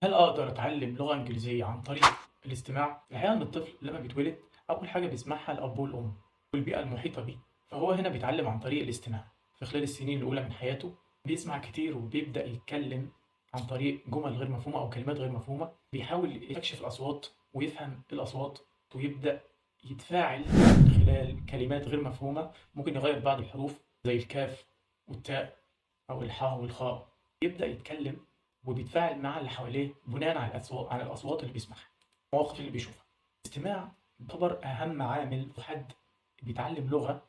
هل أقدر أتعلم لغة إنجليزية عن طريق الاستماع؟ الحقيقة إن الطفل لما بيتولد أول حاجة بيسمعها الأب والأم والبيئة المحيطة بيه، فهو هنا بيتعلم عن طريق الاستماع. في خلال السنين الأولى من حياته بيسمع كتير وبيبدأ يتكلم عن طريق جمل غير مفهومة أو كلمات غير مفهومة، بيحاول يكشف الأصوات ويفهم الأصوات ويبدأ يتفاعل من خلال كلمات غير مفهومة. ممكن يغير بعض الحروف زي الكاف والتاء أو الحاء والخاء، يبدأ يتكلم وبيتفاعل مع اللي حواليه بناء على الأصوات اللي بيسمعها، المواقف اللي بيشوفها. الاستماع يعتبر أهم عامل في حد بيتعلم لغة.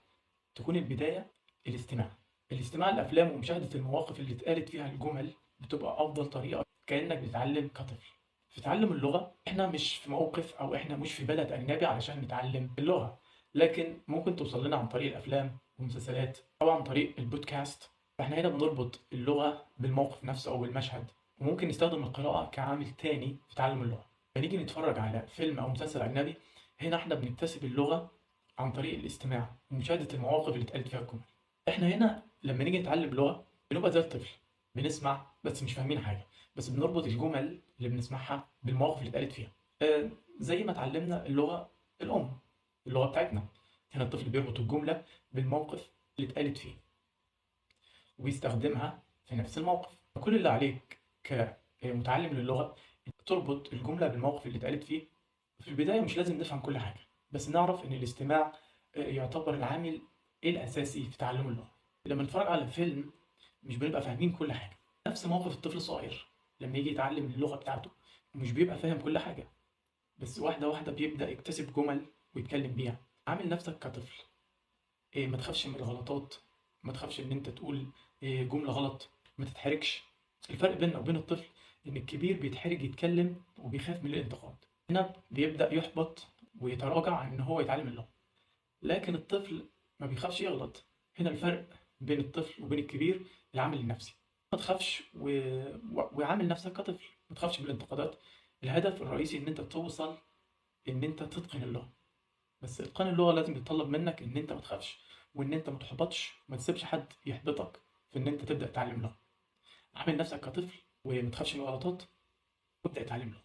تكون البداية الاستماع للأفلام ومشاهدة المواقف اللي اتقالت فيها الجمل بتبقى أفضل طريقة كأنك بتتعلم كطفل. في تعلم اللغة احنا مش في موقف أو احنا مش في بلد أجنبي علشان نتعلم اللغة، لكن ممكن توصل لنا عن طريق الأفلام والمسلسلات أو عن طريق البودكاست. فاحنا هنا بنربط اللغة بالموقف نفسه أو بالمشهد، وممكن نستخدم القراءة كعامل تاني في تعلم اللغة. فنيجي نتفرج على فيلم أو مسلسل أجنبي، هنا احنا بنكتسب اللغة عن طريق الاستماع ومشاهدة المواقف اللي اتقالت فيها الجمل. احنا هنا لما نيجي نتعلم لغة بنبقى زي الطفل، بنسمع بس مش فاهمين حاجة، بس بنربط الجمل اللي بنسمعها بالمواقف اللي اتقالت فيها. زي ما اتعلمنا اللغة الأم، اللغة بتاعتنا. هنا الطفل بيربط الجملة بالموقف اللي اتقالت فيه وبيستخدمها في نفس الموقف. فكل اللي عليك كمتعلم للغة تربط الجملة بالموقف اللي اتقالت فيه. في البداية مش لازم نفهم كل حاجة، بس نعرف إن الاستماع يعتبر العامل الأساسي في تعلم اللغة. لما نتفرج على فيلم مش بنبقى فاهمين كل حاجة، نفس موقف الطفل الصغير لما يجي يتعلم اللغة بتاعته مش بيبقى فاهم كل حاجة، بس واحدة واحدة بيبدأ يكتسب جمل ويتكلم بيها. عامل نفسك كطفل، ما تخافش من الغلطات، ما تخافش ان انت تقول جملة غلط، ما تتحرجش. الفرق بيننا وبين الطفل ان الكبير بيتحرج يتكلم وبيخاف من الانتقاد، هنا بيبدأ يحبط ويتراجع عن ان هو يتعلم اللغة. لكن الطفل ما بيخافش يغلط. هنا الفرق بين الطفل وبين الكبير العامل النفسي. ما تخافش وعامل نفسك كطفل، ما تخافش من الانتقادات. الهدف الرئيسي ان انت توصل ان انت تتقن اللغة، بس اتقان اللغه لازم يتطلب منك ان انت ما تخافش وان انت ما تحبطش وما تسيبش حد يحبطك في ان انت تبدا تتعلم لغه. عامل نفسك كطفل وما تخافش من الغلطات وابدا اتعلم لغه.